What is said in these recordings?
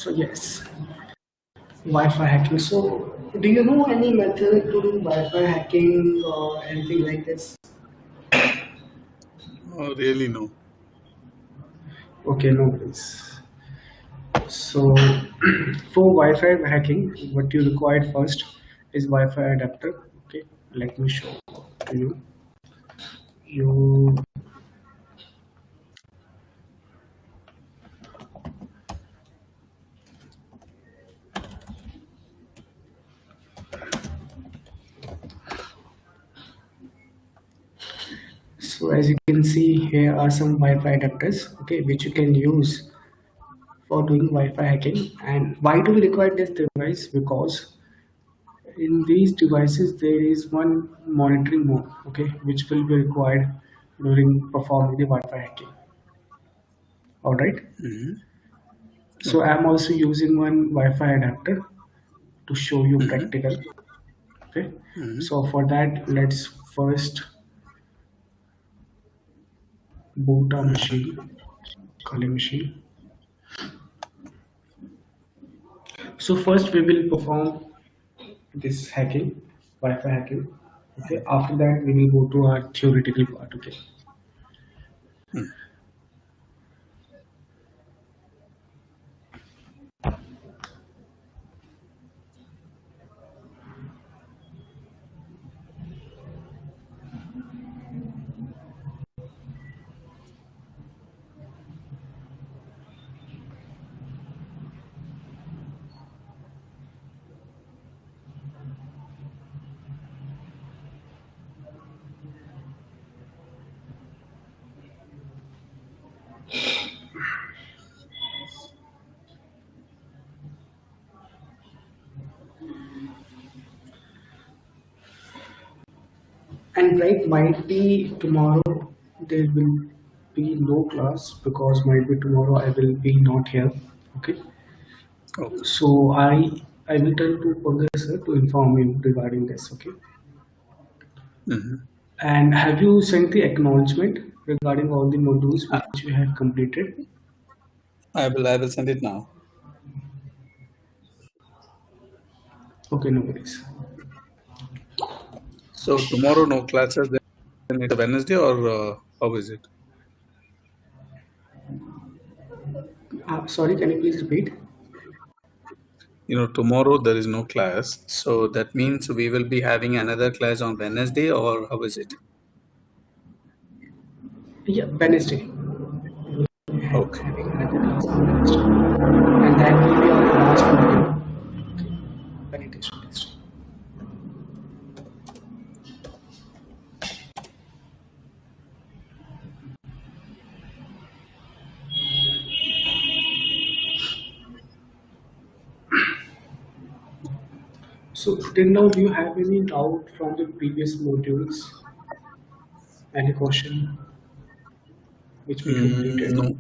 So yes, Wi-Fi hacking. So do you know any method to do Wi-Fi hacking or anything like this? Oh, really? No. Okay, no worries. So for Wi-Fi hacking, what you require first is Wi-Fi adapter. Okay, let me show to you. You so as you can see, here are some Wi-Fi adapters. Okay, which you can use for doing Wi-Fi hacking. And why do we require this device? Because in these devices there is one monitoring mode, okay, which will be required during performing the Wi-Fi hacking. All right. Hmm. So Okay. I'm also using one Wi-Fi adapter to show you Hmm. practical. Okay. Hmm. So for that, let's first boot our machine, calling machine. So first we will perform this hacking, Wi-Fi hacking. Okay. After that, we will go to our theoretical part. Okay. And right, might be tomorrow there will be no class because might be tomorrow I will be not here. Okay. Okay. So I will tell to Progressor to inform you regarding this. Okay. Hmm. And have you sent the acknowledgement regarding all the modules I, which you have completed? I will send it now. Okay, no worries. So tomorrow no classes. Then it's a Wednesday or how is it? Sorry, can you please repeat? Tomorrow there is no class. So that means we will be having another class on Wednesday or how is it? Yeah, Wednesday. We will have Okay. having another class on Wednesday, and that will be our last module. Okay, penetration test. So till now, do you have any doubt from the previous modules? Any question which we completed? No,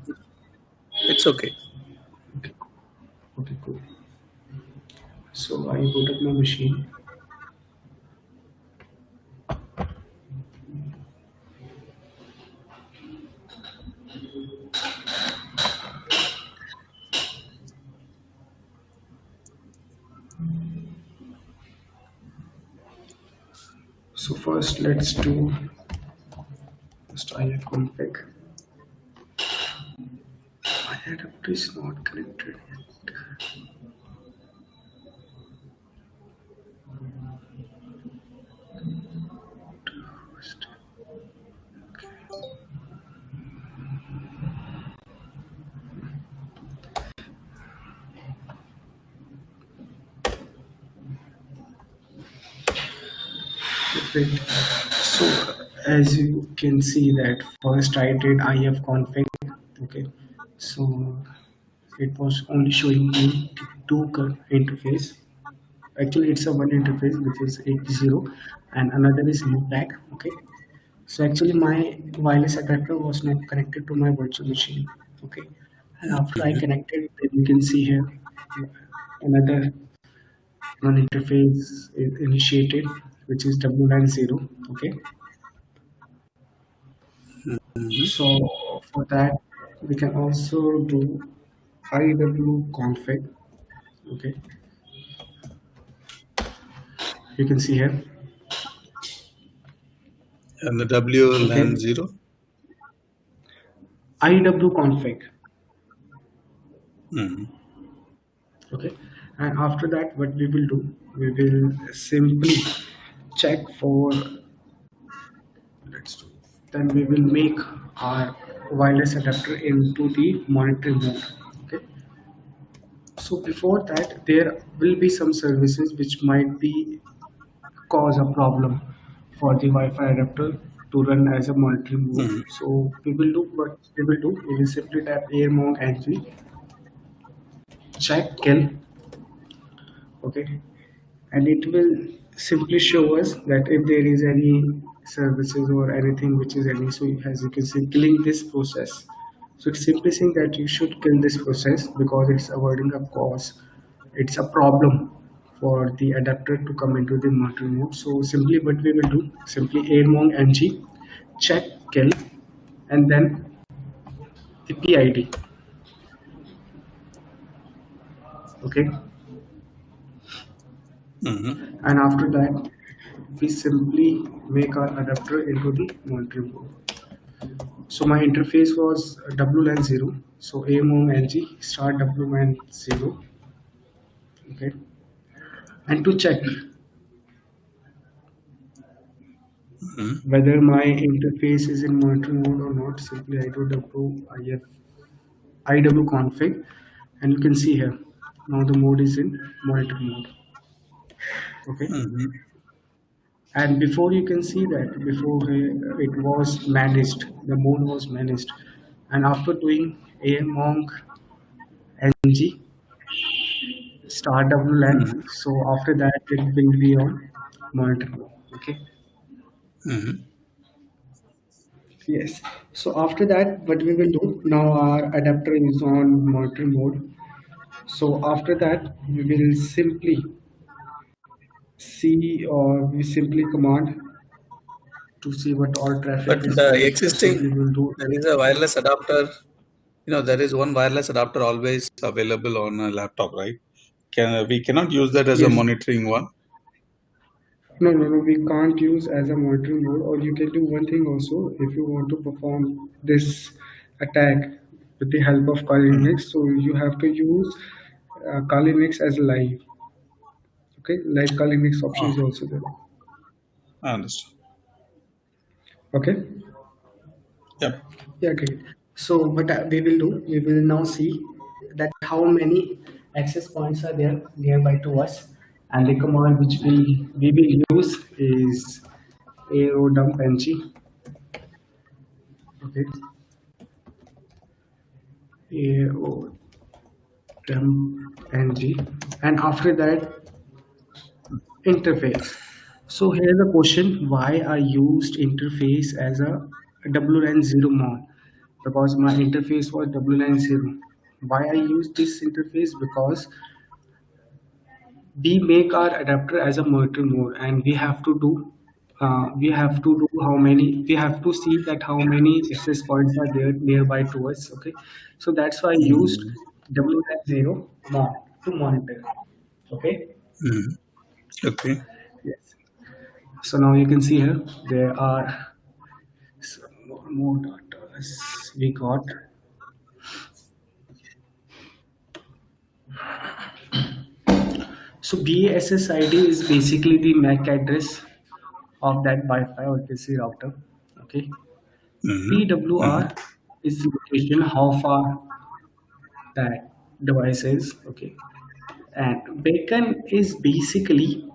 it's okay. Okay, okay, cool. So I boot up my machine. So first, let's do first IF config. My adapter is not connected yet. First, perfect. So as you can see that first I did IF config. Okay. So it was only showing me two interface. Actually, it's a one interface which is 80 and another is loopback. Okay. So actually, my wireless adapter was not connected to my virtual machine. Okay, and after I Mhm. connected, then you can see here another one interface is initiated, which is W90. Okay, Mhm. so for that we can also do. IW config. Okay, you can see here. And the WLAN Okay, 0. IW config. Mm-hmm. Okay, and after that, what we will do, we will simply check for. Let's do. Then we will make our wireless adapter into the monitoring mode. Okay, so before that, there will be some services which might be cause a problem for the Wi-Fi adapter to run as a monitoring mode. Mm-hmm. So we will do what we will do. We will simply tap AirMonk ng check kill. Okay, and it will simply show us that if there is any services or anything which is any, so as you can see killing this process. So it's simply saying that you should kill this process because it's avoiding a cause, it's a problem for the adapter to come into the monitoring mode. So simply what we will do, simply airmong ng check kill and then the PID. Okay, Mm-hmm. and after that we simply make our adapter into the monitoring mode. So my interface was WLAN 0. So AMOM LG start WLAN 0. Okay. And to check Mm-hmm. whether my interface is in monitoring mode or not, simply I do IW config, and you can see here now the mode is in monitoring mode. Okay. Mm-hmm. And before you can see that before it was managed, the mode was managed, and after doing AMONG NG start Mm-hmm. WLAN. So after that, it will be on monitor mode. Okay. Mm-hmm. Yes. So after that, what we will do now, our adapter is on monitor mode. So after that, we will simply see or we simply command to see what all traffic But is the going. So existing, simply we'll do. there is a wireless adapter. There is one wireless adapter always available on a laptop, right? We cannot use that as a Yes. monitoring one. No, no, no. We can't use as a monitoring mode. Or you can do one thing also if you want to perform this attack with the help of Kali Mm-hmm. Linux. So you have to use Kali Linux as live. Okay, live Kali Linux option Oh, is also there. I understand. Okay, Yep. yeah, great. So what we will do, we will now see that how many access points are there nearby to us, and the command which we will use is aero dump ng. Okay, aero dump ng, and after that interface. So here's a question: why I used interface as a WLAN 0 mount? Because my interface was WLAN 0. Why I use this interface? Because we make our adapter as a monitor mode, and we have to do how many, we have to see that how many access points are there nearby to us. Okay, so that's why I used Mm-hmm. WLAN 0 mount to monitor. Okay, Mm-hmm. Okay. yes. So now you can see here there are some more data we got. So BASSID is basically the MAC address of that Wi-Fi or PC router. Okay. Mm-hmm. Mm-hmm. PWR is the location how far that device is. Okay. And beacon is basically,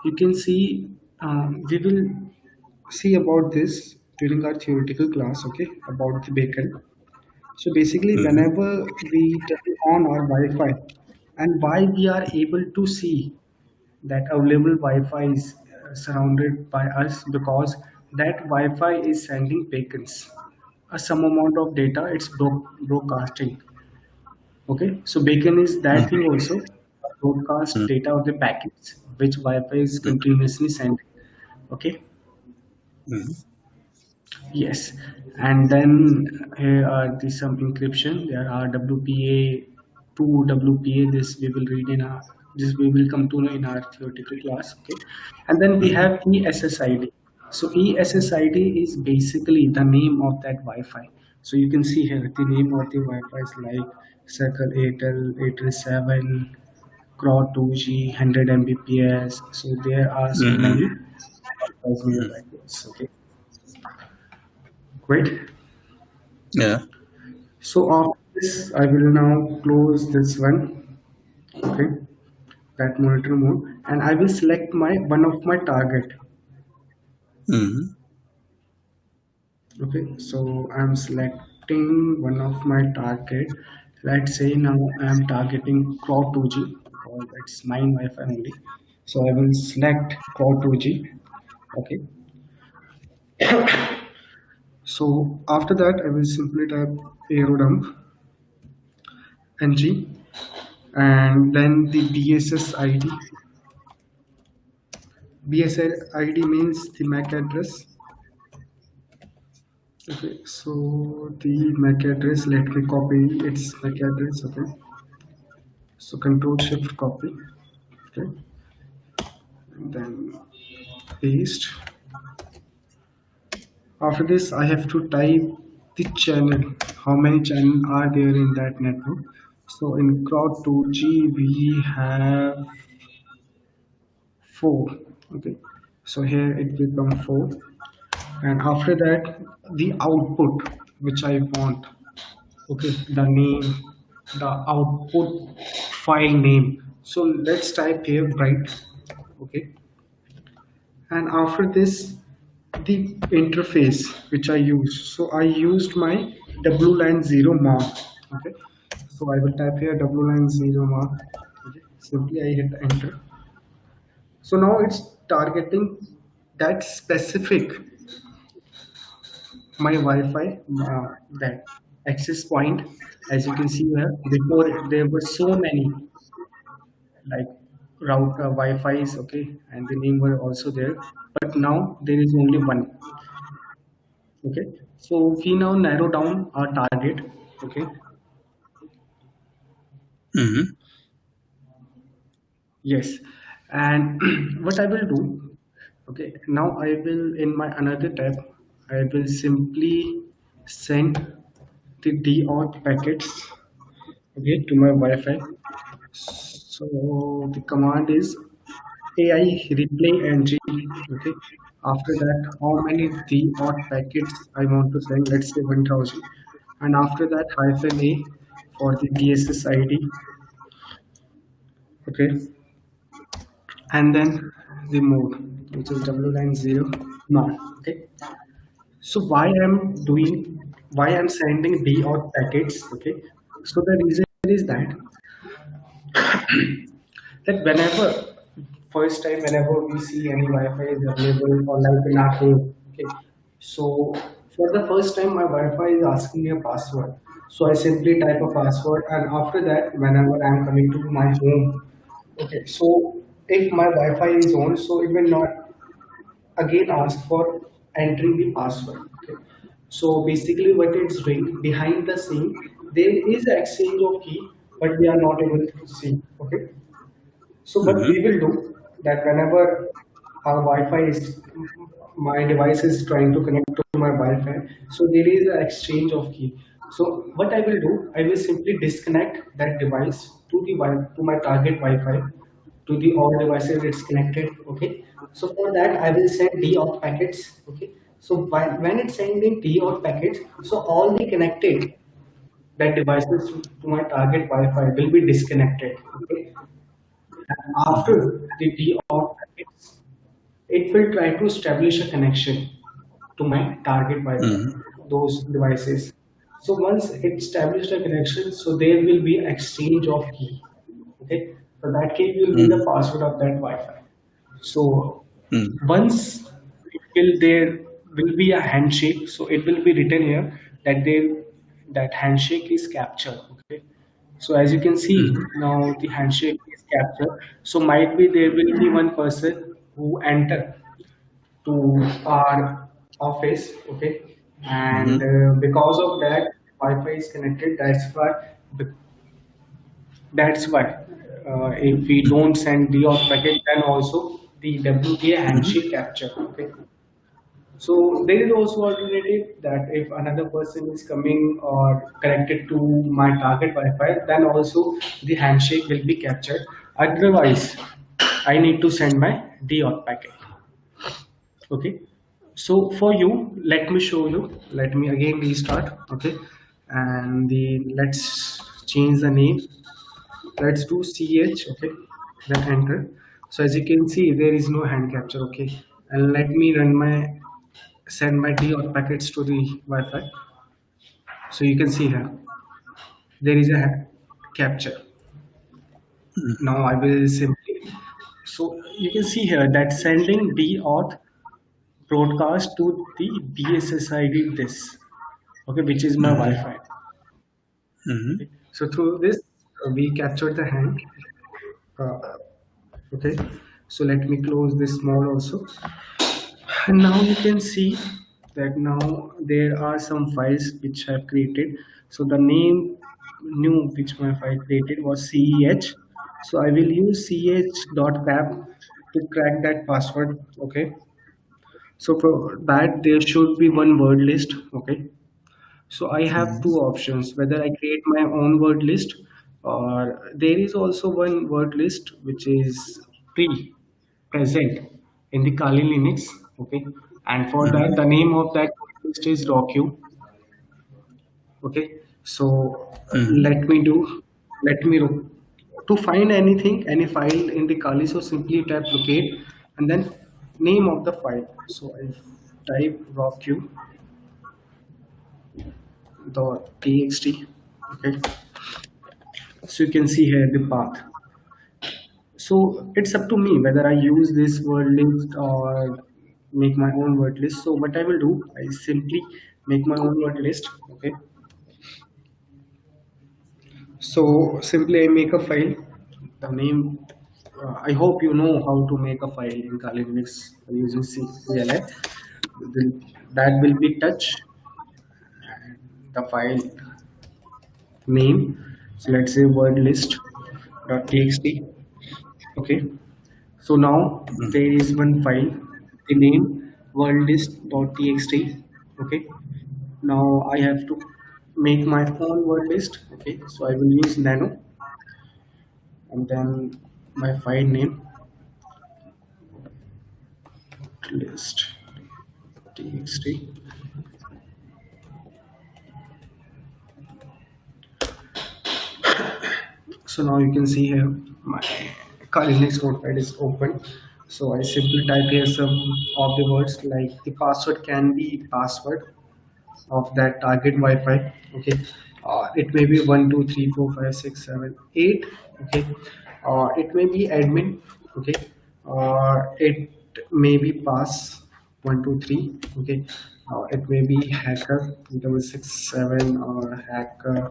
you can see, we will see about this during our theoretical class. Okay, about the beacon. So basically, Mm-hmm. whenever we turn on our Wi-Fi, and why we are able to see that available Wi-Fi is surrounded by us, because that Wi-Fi is sending beacons. Some amount of data it's broadcasting. Okay, so beacon is that thing also, broadcast data of the packets which Wi-Fi is continuously sending. Okay, Mm-hmm. yes, and then here are the some encryption. There are WPA to WPA. This we will read in our this we will come to know in our theoretical class. Okay, and then we have ESSID. So ESSID is basically the name of that Wi-Fi. So you can see here the name of the Wi-Fi is like Circle Airtel 837, CRAW 2G, 100 Mbps. So there are so many Mm-hmm. Wi-Fi's nearby us. Okay, great. Yeah. So after this, I will now close this one. Okay, that monitor mode, and I will select my one of my target. Mm-hmm. Okay, so I'm selecting one of my target. Let's say now I'm targeting CRAW 2G because it's mine Wi-Fi only. So I will select CRAW 2G. Okay, so after that I will simply type aerodump ng and then the BSS ID. BSS ID means the MAC address. Okay, so the MAC address, let me copy its MAC address. Okay, so Control Shift copy. Okay, and then paste. After this, I have to type the channel. How many channels are there in that network? So in CROW 2G we have four. Okay, so here it become four, and after that the output which I want. Okay, the name, the output file name. So let's type here bright. Okay, and after this the interface which I use. So I used my WLAN 0 mark. Okay, so I will type here WLAN 0 mark. Okay, simply I hit enter. So now it's targeting that specific my Wi-Fi, that access point. As you can see here, before there were so many like router Wi-Fi's, okay, and the name were also there, but now there is only one. Okay, so we now narrow down our target. Okay, Mm-hmm. yes, and what I will do, okay, now I will in my another tab, I will simply send the D-auth packets, okay, to my Wi-Fi. So the command is AI replay ng. Okay. After that, how many the odd packets I want to send? Let's say 1000. And after that, hyphen A for the BSS ID. Okay. And then the mode, which is W90 not. Okay. So why I'm sending the odd packets? Okay. So the reason is that whenever first time whenever we see any Wi-Fi is available or like in our home, okay. So for the first time my Wi-Fi is asking me a password. So I simply type a password and after that whenever I'm coming to my home, okay. So if my Wi-Fi is on, so it will not again ask for entering the password. Okay. So basically what it's doing behind the scene, there is an exchange of key, but we are not able to see. Okay. So what we Mm-hmm. will do that whenever our Wi-Fi is my device is trying to connect to my Wi-Fi, so there is an exchange of key. So what I will do, I will simply disconnect that device to the to my target Wi-Fi to the all devices it's connected. Okay. So for that I will send D-auth packets. Okay. So when it's sending D-auth packets, so all the connected that devices to my target Wi-Fi will be disconnected. Okay. And Mm-hmm. after the D-auth packets, it will try to establish a connection to my target Wi-Fi, Mm-hmm. those devices. So once it established a connection, so there will be exchange of key. Okay, so that key will be the Mm-hmm. password of that Wi-Fi. So Mm-hmm. once there will be a handshake, so it will be written here that that handshake is captured. Okay, so as you can see Mm-hmm. now the handshake is captured. So might be there will be one person who enter to our office. Okay, and Mm-hmm. because of that Wi-Fi is connected. That's why That's why if we don't send the auth packet, then also the WTA Mhm. handshake capture. Okay. So there is also alternative that if another person is coming or connected to my target Wi-Fi, then also the handshake will be captured. Otherwise, I need to send my deauth packet. Okay. So for you, let me show you. Let me again restart. Okay. And the let's change the name. Let's do ch. Okay. Then enter. So as you can see, there is no hand capture. Okay. And let me run my send my deauth packets to the Wi-Fi. So you can see here there is a capture. Mhm. Now I will simply, so you can see here that sending deauth broadcast to the DSSID this, okay, which is my Mhm. Wi-Fi. Mhm. Okay. So through this we captured the hand. Uh, okay. So let me close this mode also. And now you can see that now there are some files which I have created. So the name new which my file created was CEH. So I will use CH.cap to crack that password. Okay. So for that there should be one word list. Okay. So I have two Mhm. options whether I create my own word list or there is also one word list which is pre present in the Kali Linux. Okay, and for that Mhm. the name of that word list is RawQ. Okay, so Mhm. let me to find anything any file in the Kali. So simply type locate and then name of the file. So I type RawQ dot txt. Okay, so you can see here the path. So it's up to me whether I use this word list or make my own word list. So what I will do, I simply make my own word list. Okay, so simply I make a file. The name, I hope you know how to make a file in Kali Linux using CLI. That will be touch and the file name. So let's say word list dot txt. Okay, so now there is one file, the name worldlist.txt. Okay. Now I have to make my own word list. Okay. So I will use nano and then my file name list.txt. So now you can see here my Linux notepad is open. So I simply type here some of the words like the password can be password of that target Wi-Fi. Okay, it may be 1 2 3 4 5 6 7 8. Okay, it may be admin. Okay, it may be pass 1 2 3. Okay, it may be hacker 667 or hacker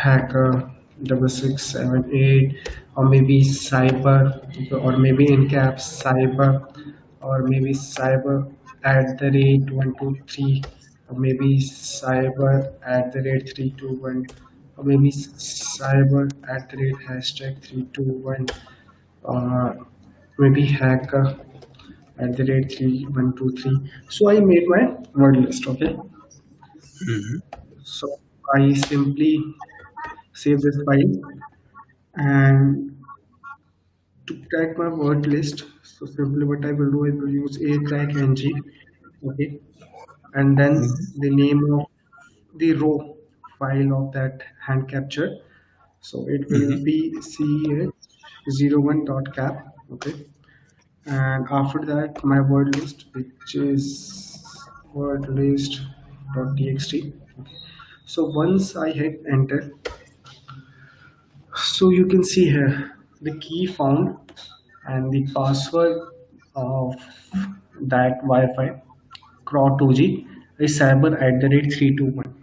6678 or maybe cyber or maybe in caps cyber or maybe cyber at the rate 123 or maybe cyber at the rate 321 or maybe cyber at the rate hashtag 321 or maybe hacker at the rate 3123. So I made my word list. Okay, Mhm. so I simply save this file and to crack my word list. So simply what I will do, I will use a crack ng, okay, and then Mhm. the name of the row file of that hand capture. So it will Mhm. be ch01.cap, okay, and after that my word list which is word list.txt. Okay. So once I hit enter, so you can see here the key found and the password of that Wi-Fi CRAW 2G is cyber at the rate 321.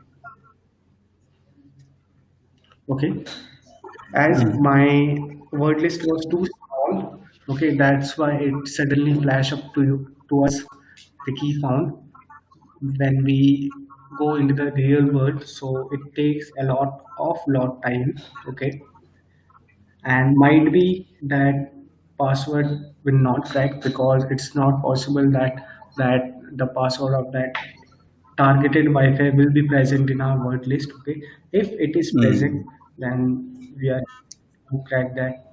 Okay, as Mhm. my word list was too small. Okay, that's why it suddenly flash up to you to us the key found when we go into the real world, so it takes a lot time. Okay, and might be that password will not crack because it's not possible that the password of that targeted Wi-Fi will be present in our word list. Okay, if it is present, Mm. then we are to crack that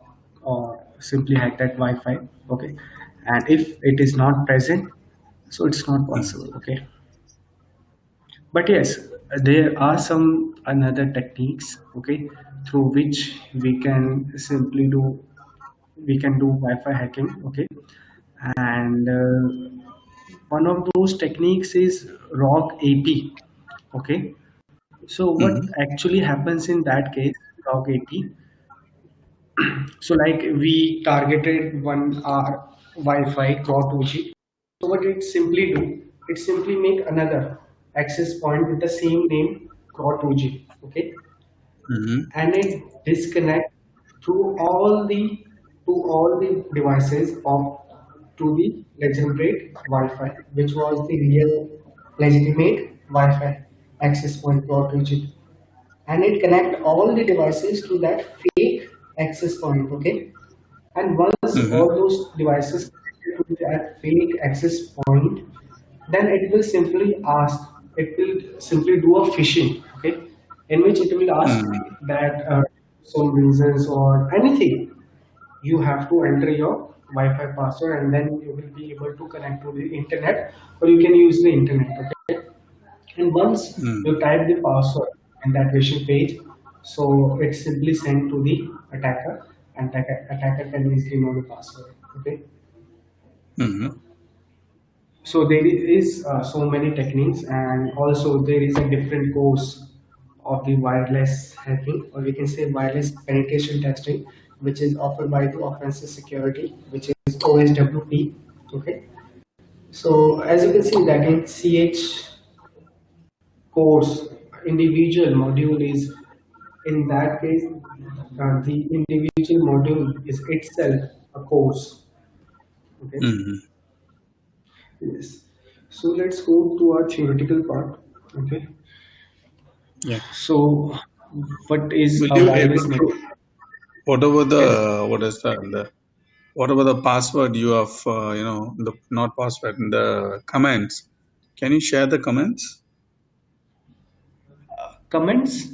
or simply hack that Wi-Fi. Okay, and if it is not present, so it's not Mm. possible. Okay, but yes, there are some another techniques. Okay, through which we can do Wi-Fi hacking. Okay, and one of those techniques is ROG AP. Okay, so what Mm. actually happens in that case, ROG AP? So like we targeted one our Wi-Fi CRAW 2G. So what it simply do? It simply make another access point with the same name CRAW 2G. Okay, Mm. and it disconnect through all the devices of to the legitimate Wi-Fi, which was the real legitimate Wi-Fi access point for 2G, and it connect all the devices to that fake access point. Okay, and once all Mm. those devices connected to that fake access point, then it will simply do a phishing, okay, in which it will ask Mm. that some reasons or anything. You have to enter your Wi-Fi password and then you will be able to connect to the internet or you can use the internet, okay. And once Mm. you type the password in that phishing page, so it's simply sent to the attacker and attacker can easily know the password, okay. Mm. So there is so many techniques, and also there is a different course of the wireless hacking, or we can say wireless penetration testing, which is offered by the Offensive Security, which is OSWP. Okay. So as you can see that in CH course, individual module is in that case the individual module is itself a course. Okay. Mm. Yes. So let's go to our theoretical part. Okay. Yeah. So what is Will a you wireless able network? to whatever Yes. what is the whatever the password you have the not password the comments? Can you share the comments? Comments?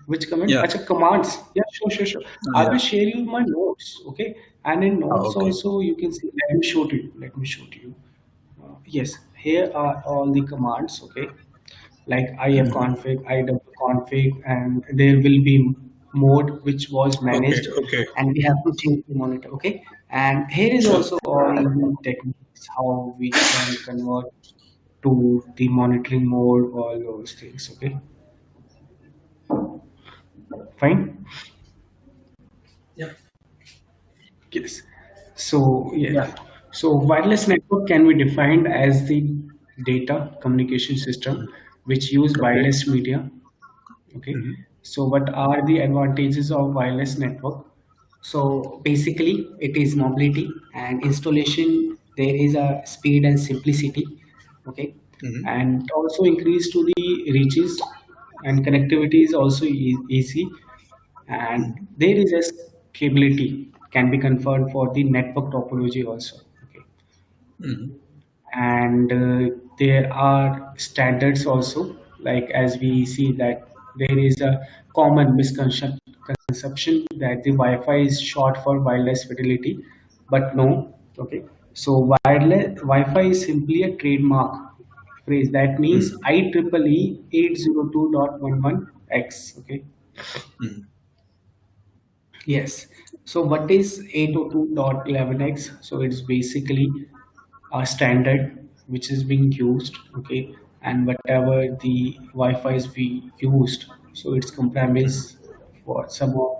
Which comment? Yeah. Acha, commands. Yeah, sure. I will Yeah. share you my notes. Okay. And in notes Okay. also you can see. Let me show to you. Let me show to you. Yes. Here are all the commands. Okay. Like Mm. ifconfig, iwconfig, and there will be mode which was Okay. managed, Okay. and we have to change the monitor. Okay, and here is Sure. also all the techniques how we can convert to the monitoring mode, all those things. Okay, fine. Yeah. Yes. So Yeah. yeah. So wireless network can be defined as the data communication system which use Okay. wireless media. Okay, Mm. so what are the advantages of wireless network? So basically, it is mobility and installation. There is a speed and simplicity. Okay, Mm. and also increase to the reaches and connectivity is also easy. And Mm. there is a scalability can be confirmed for the network topology also. Okay, Mm. and there are standards also, like as we see that there is a common misconception that the Wi-Fi is short for wireless fidelity, but no. Okay, so wireless Wi-Fi is simply a trademark phrase that means Mm. IEEE 802.11x. Okay. Mm. Yes. So what is 802.11x? So it's basically a standard which is being used, okay, and whatever the Wi-Fi is we used, so it's Mm. compromise for some of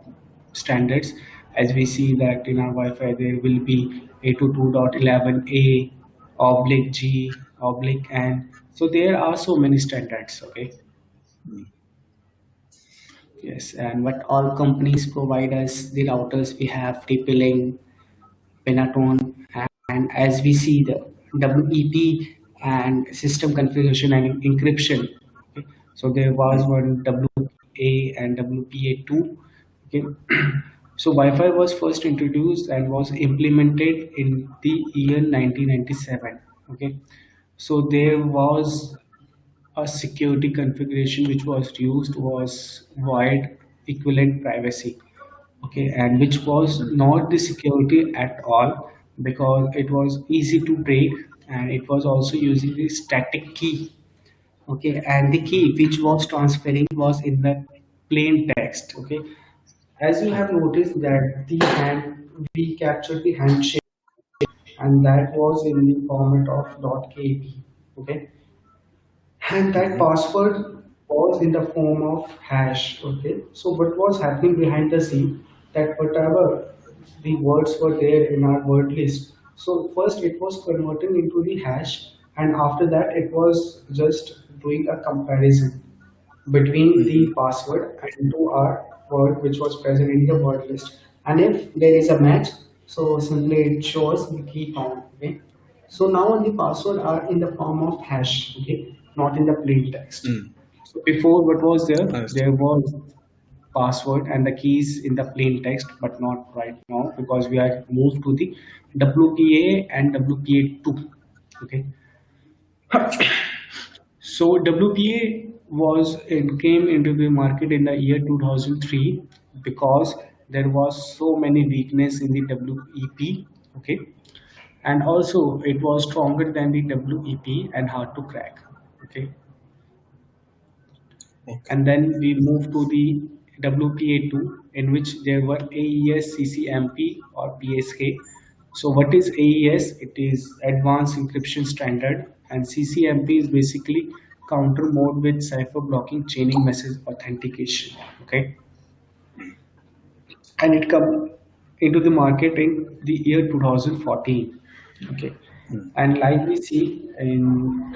standards. As we see that in our Wi-Fi there will be 802.11a oblique G oblique N. So there are so many standards, okay. Mm. Yes, and what all companies provide us the routers we have TP-Link, Pentatone, and as we see the WEP and system configuration and encryption. So there was mm, one WA and WPA2. Okay. So Wi-Fi was first introduced and was implemented in the year 1997. Okay. So there was a security configuration which was used was wide equivalent privacy. Okay, and which was mm, not the security at all, because it was easy to break, and it was also using the static key. Okay, and the key which was transferring was in the plain text. Okay, as you have mm, noticed that the hand we captured the handshake, and that was in the format of .kp. Okay, and that mhm, password was in the form of hash. Okay, so what was happening behind the scene, that whatever the words were there in our word list, so first it was converting into the hash, and after that it was just doing a comparison between the mhm, password and to our word which was present in the word list. And if there is a match, so simply it shows the key found. Okay. So now the password are in the form of hash, okay, not in the plain text. mm. So before what was there? Understood. There was password and the keys in the plain text, but not right now because we are moved to the WPA and WPA2. Okay. So WPA was it came into the market in the year 2003 because there was so many weakness in the WEP. Okay, and also it was stronger than the WEP and hard to crack. Okay, Okay. and then we moved to the WPA2, in which there were AES, CCMP, or PSK. So what is AES? It is Advanced Encryption Standard, and CCMP is basically counter mode with cipher blocking chaining message authentication. Okay, and it come into the market in the year 2014. Okay, Mm, and like we see in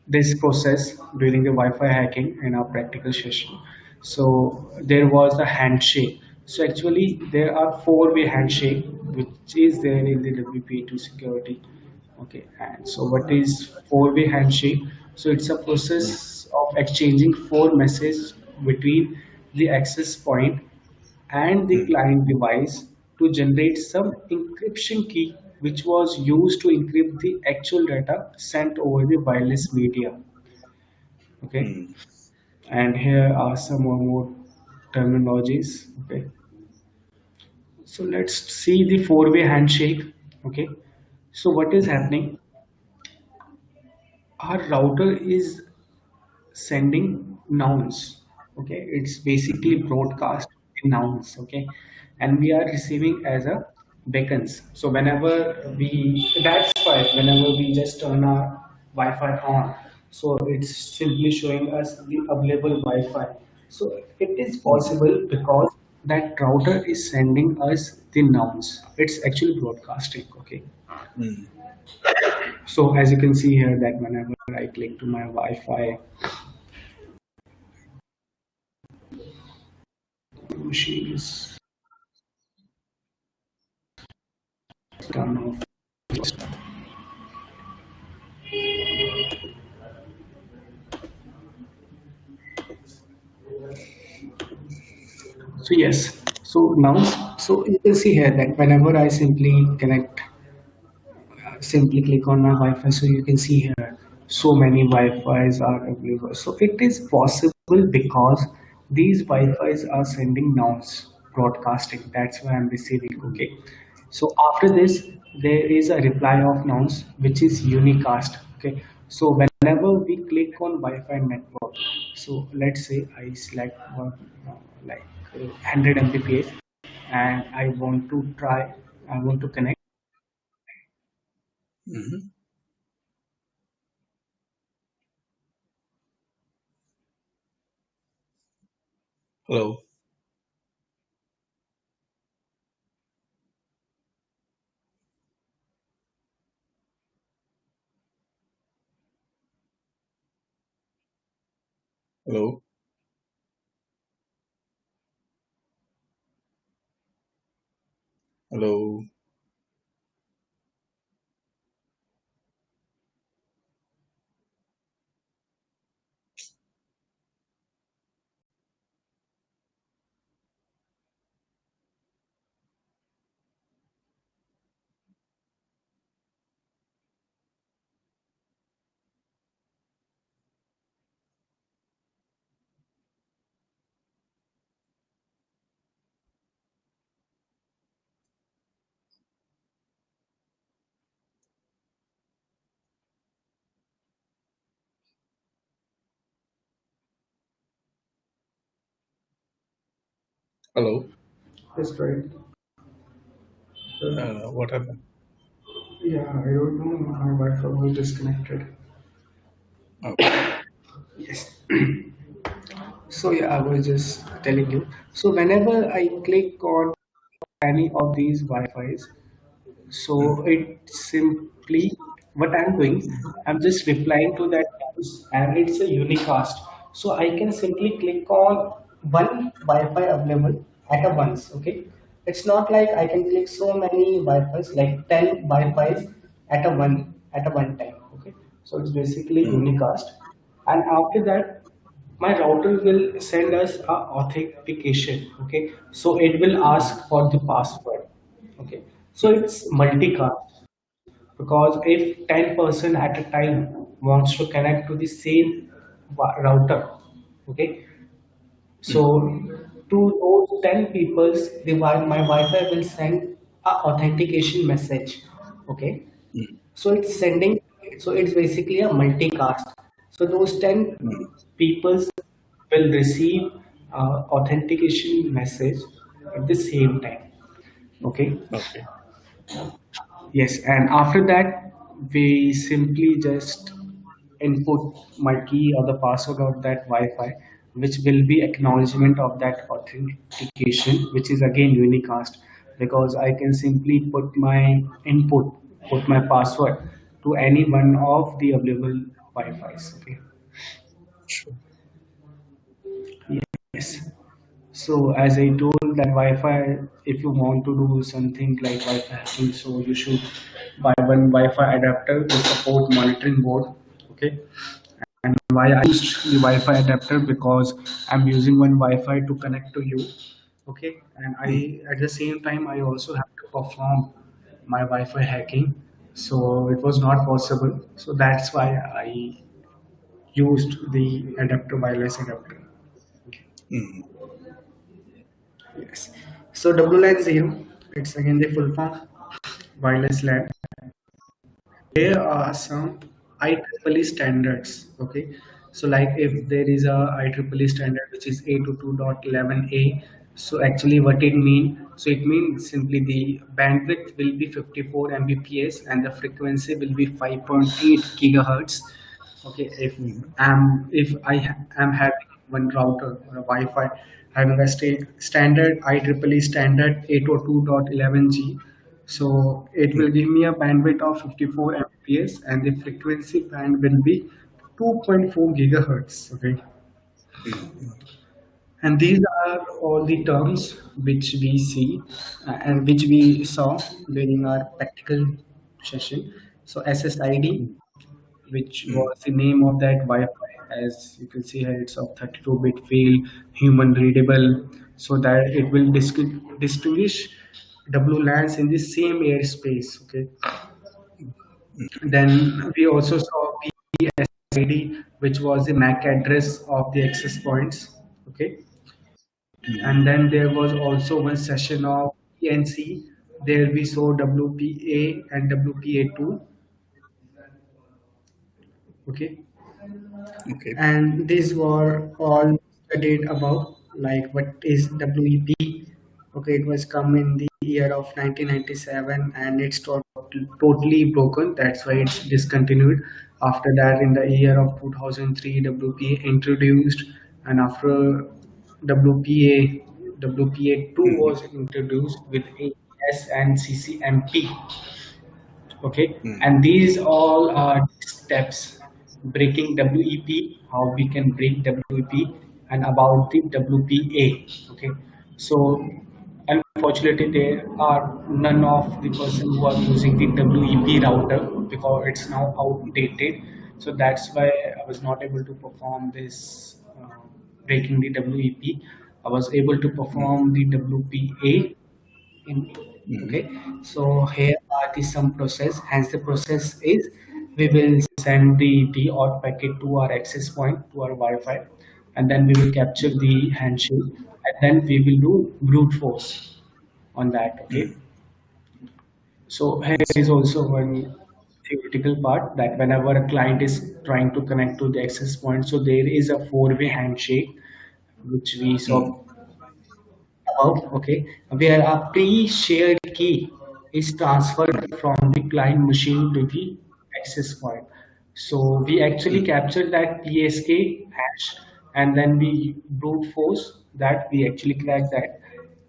this process during the Wi-Fi hacking in our practical session. So there was the handshake. So actually there are four-way handshake which is there in the WPA2 security. Okay, and so what is four-way handshake? So it's a mm, process of exchanging four messages between the access point and the mm, client device to generate some encryption key which was used to encrypt the actual data sent over the wireless media. Okay, mm, and here are some more terminologies. Okay, so let's see the four-way handshake. Okay, so what is mhm, happening? Our router is sending nouns. Okay, it's basically mhm, broadcast in nouns. Okay, and we are receiving as a beacons. So whenever we, that's why whenever we just turn our Wi-Fi on, so it's simply showing us the available Wi-Fi. So it is mm, possible because that router is sending us the nouns. It's actually broadcasting. Okay, mm, so as you can see here that whenever I click to my Wi-Fi machine is turn off. So yes, so now, so you can see here that whenever I simply connect, simply click on my Wi-Fi, so you can see here so many Wi-Fi's are available. So it is possible because these Wi-Fi's are sending nouns broadcasting. That's why I'm receiving. mm, Okay. So after this, there is a reply of nouns which is unicast. Okay. So whenever we click on Wi-Fi network, so let's say I select one like 100 Mbps, and I want to connect. mhm. Hello. Hello. Hello. Hello. That's right. Uh, What happened? yeah, I don't know. My Wi-Fi was disconnected. Okay. Yes. So yeah, I was just telling you. So whenever I click on any of these Wi-Fi's, so Mm, it simply what I'm doing, I'm just replying to that news and it's a unicast. So I can simply click on one Wi-Fi available at a once. Okay, it's not like I can click so many Wi-Fi's like 10 Wi-Fi's at a one time. Okay, so it's basically mm, unicast, and after that my router will send us a authentication. Okay, so it will ask for the password. Okay, so it's multicast because if 10% at a time wants to connect to the same router, okay, so mm, to those 10 peoples, my Wi-Fi will send a authentication message. Okay, mm, so it's sending, so it's basically a multicast. So those 10 mm. peoples will receive authentication message at the same time. Okay. Okay. Yes, and after that, we simply just input my key or the password of that Wi-Fi, which will be acknowledgement of that authentication, which is again unicast, because I can simply put my password to any one of the available Wi-Fis. Okay. Sure. Yes. So as I told that Wi-Fi, if you want to do something like Wi-Fi hacking, so you should buy one Wi-Fi adapter to support monitoring board. Okay. And why I used the Wi-Fi adapter because I'm using one Wi-Fi to connect to you. Okay. And Mm, I at the same time I also have to perform my Wi-Fi hacking. So it was not possible. So that's why I used the adapter wireless adapter. mm, Yes. So WLAN 0, it's again the full form, wireless LAN. There are some IEEE standards. Okay. So like if there is a IEEE standard which is 822.11a, so actually what it means, so it means simply the bandwidth will be 54 Mbps and the frequency will be 5.8 gigahertz. Okay, mm, if am having one router or a Wi-Fi having a standard IEEE standard 802.11g, so it will mm, give me a bandwidth of 54 Mbps and the frequency band will be 2.4 gigahertz. Okay, mm, and these are all the terms which we see and which we saw during our practical session. So SSID, mm, which mm, was the name of that Wi-Fi. As you can see here, it's of 32-bit field, human readable, so that it will distinguish WLANs in the same airspace. Okay. Then we also saw PSID, which was the MAC address of the access points. Okay. mm, And then there was also one session of PNC. There we saw WPA and WPA2. Okay. okay. And these were all studied about like what is WEP. Okay, it was come in the year of 1997 and it's totally broken. That's why it's discontinued. After that, in the year of 2003, WPA introduced, and after WPA, WPA2 Mm, was introduced with AES and CCMP. Okay, mm, and these all are steps breaking WEP, how we can break WEP, and about the WPA. Okay, so unfortunately there are none of the person who are using the WEP router because it's now outdated. So that's why I was not able to perform this breaking the WEP. I was able to mm, perform the WPA in. mm, Okay, so here are the some process. Hence the process is we will send the odd packet to our access point to our Wi-Fi, and then we will capture the handshake, and then we will do brute force on that. Okay, mm. so here Yes. is also one theoretical part that whenever a client is trying to connect to the access point, so there is a four-way handshake which we saw Mm, above, okay, where a pre-shared key is transferred from the client machine to the access point. So we actually mm, captured that PSK hash, and then we brute force that we actually crack that.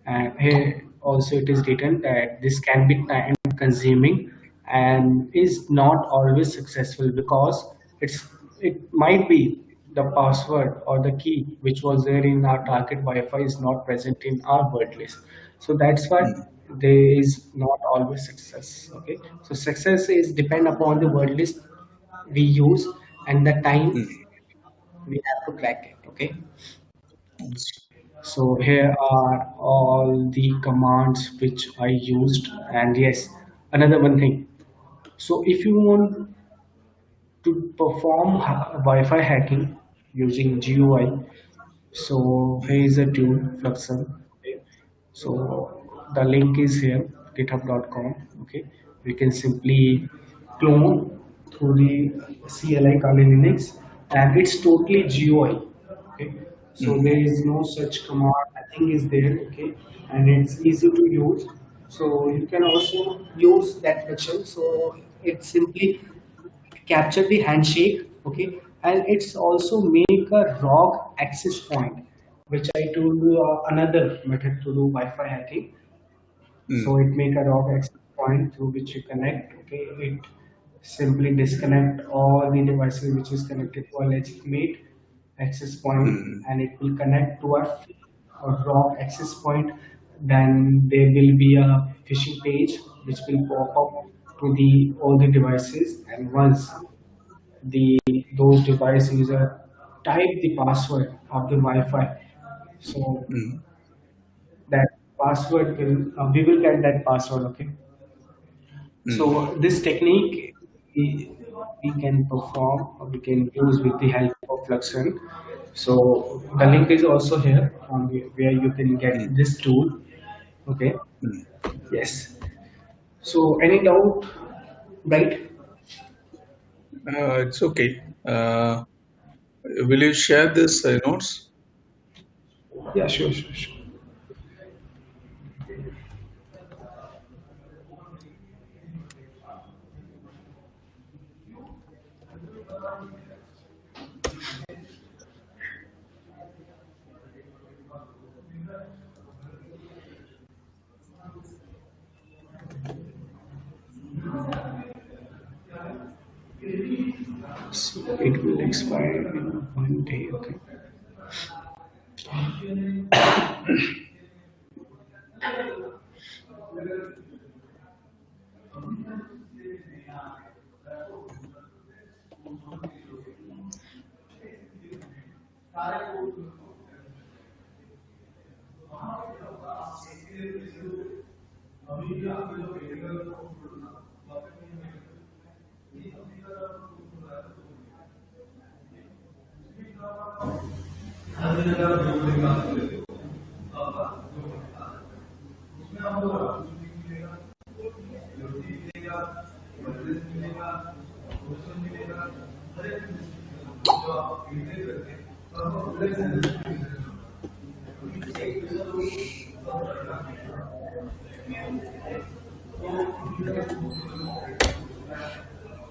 And here also it is written that this can be time consuming and is not always successful because it might be the password or the key which was there in our target Wi-Fi is not present in our word list. So that's why mm, there is not always success. Okay, so success is depend upon the word list we use and the time mm. we have to crack it. Okay, Yes. so here are all the commands which I used. And yes, another one thing. So if you want to perform Wi-Fi hacking using GUI, so here is a tool, Fluxer. Okay. So the link is here, github.com. Okay, we can simply clone through the CLI Kali Linux, and it's totally GUI. Okay, so there Mm, is no such command. Nothing is there. Okay, and it's easy to use. So you can also use that function. So it simply capture the handshake, okay, and it's also make a ROG access point, which I told you another method to do Wi-Fi hacking. So mm, it make a ROG access point through which you connect. Okay, it simply disconnect all the devices which is connected to a legitimate access point, mm, and it will connect to a ROG access point. Then there will be a phishing page which will pop up to the all the devices, and once the those device user type the password of the Wi-Fi, so mm, that password will we will get that password. Okay, mm, so this technique we can perform or we can use with the help of Fluxen. So the link is also here on where you can get mm, this tool. Okay, mm. yes. So any doubt, right? It's okay. Will you share this notes? Yeah, sure, sure, sure. So it will expire in 1 day. Okay.